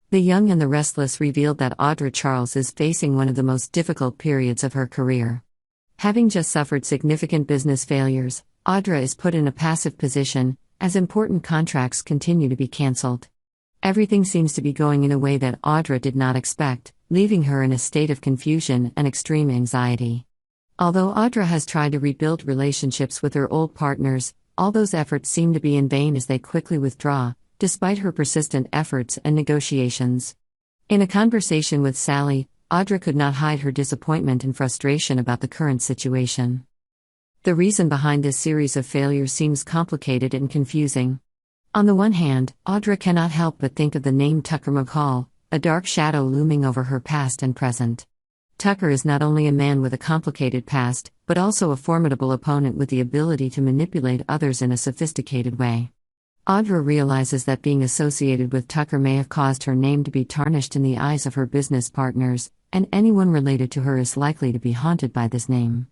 The Young and the Restless revealed that Audra Charles is facing one of the most difficult periods of her career. Having just suffered significant business failures, Audra is put in a passive position, as important contracts continue to be cancelled. Everything seems to be going in a way that Audra did not expect, leaving her in a state of confusion and extreme anxiety. Although Audra has tried to rebuild relationships with her old partners, all those efforts seem to be in vain as they quickly withdraw, despite her persistent efforts and negotiations. In a conversation with Sally, Audra could not hide her disappointment and frustration about the current situation. The reason behind this series of failures seems complicated and confusing. On the one hand, Audra cannot help but think of the name Tucker McCall, a dark shadow looming over her past and present. Tucker is not only a man with a complicated past, but also a formidable opponent with the ability to manipulate others in a sophisticated way. Audra realizes that being associated with Tucker may have caused her name to be tarnished in the eyes of her business partners, and anyone related to her is likely to be haunted by this name.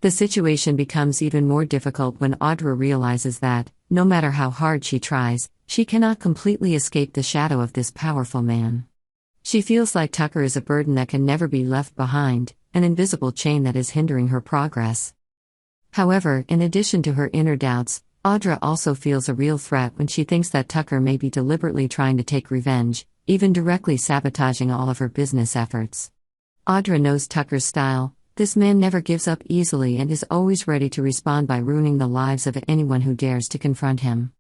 The situation becomes even more difficult when Audra realizes that, no matter how hard she tries, she cannot completely escape the shadow of this powerful man. She feels like Tucker is a burden that can never be left behind, an invisible chain that is hindering her progress. However, in addition to her inner doubts, Audra also feels a real threat when she thinks that Tucker may be deliberately trying to take revenge, even directly sabotaging all of her business efforts. Audra knows Tucker's style. This man never gives up easily and is always ready to respond by ruining the lives of anyone who dares to confront him.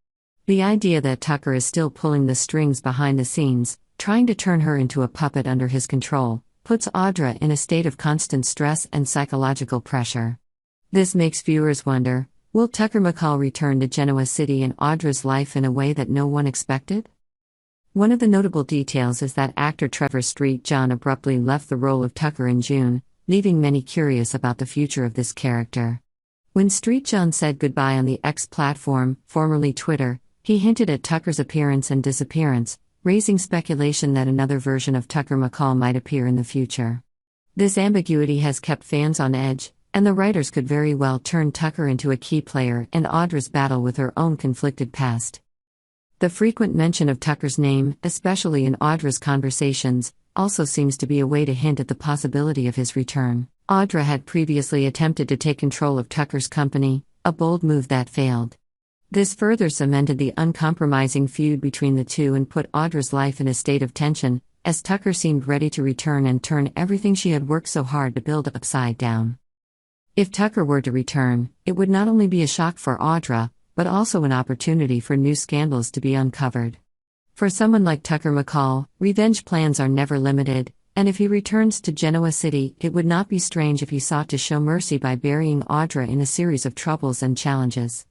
The idea that Tucker is still pulling the strings behind the scenes, trying to turn her into a puppet under his control, puts Audra in a state of constant stress and psychological pressure. This makes viewers wonder, will Tucker McCall return to Genoa City in Audra's life in a way that no one expected? One of the notable details is that actor Trevor Street John abruptly left the role of Tucker in June, leaving many curious about the future of this character. When Street John said goodbye on the X platform, formerly Twitter, he hinted at Tucker's appearance and disappearance, raising speculation that another version of Tucker McCall might appear in the future. This ambiguity has kept fans on edge, and the writers could very well turn Tucker into a key player in Audra's battle with her own conflicted past. The frequent mention of Tucker's name, especially in Audra's conversations, also seems to be a way to hint at the possibility of his return. Audra had previously attempted to take control of Tucker's company, a bold move that failed. This further cemented the uncompromising feud between the two and put Audra's life in a state of tension, as Tucker seemed ready to return and turn everything she had worked so hard to build upside down. If Tucker were to return, it would not only be a shock for Audra, but also an opportunity for new scandals to be uncovered. For someone like Tucker McCall, revenge plans are never limited, and if he returns to Genoa City, it would not be strange if he sought to show mercy by burying Audra in a series of troubles and challenges.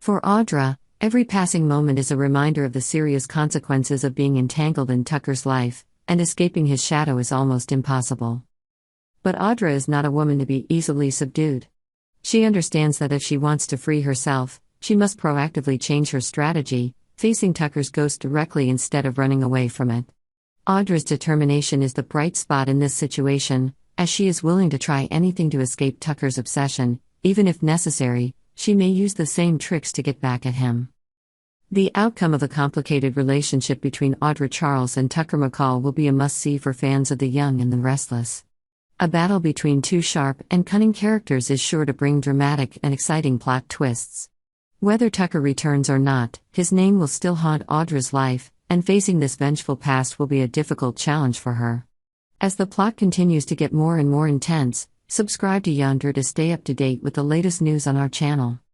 For Audra, every passing moment is a reminder of the serious consequences of being entangled in Tucker's life, and escaping his shadow is almost impossible. But Audra is not a woman to be easily subdued. She understands that if she wants to free herself, she must proactively change her strategy, facing Tucker's ghost directly instead of running away from it. Audra's determination is the bright spot in this situation, as she is willing to try anything to escape Tucker's obsession, even if necessary. She may use the same tricks to get back at him. The outcome of the complicated relationship between Audra Charles and Tucker McCall will be a must-see for fans of The Young and the Restless. A battle between two sharp and cunning characters is sure to bring dramatic and exciting plot twists. Whether Tucker returns or not, his name will still haunt Audra's life, and facing this vengeful past will be a difficult challenge for her. As the plot continues to get more and more intense, subscribe to Yondra to stay up to date with the latest news on our channel.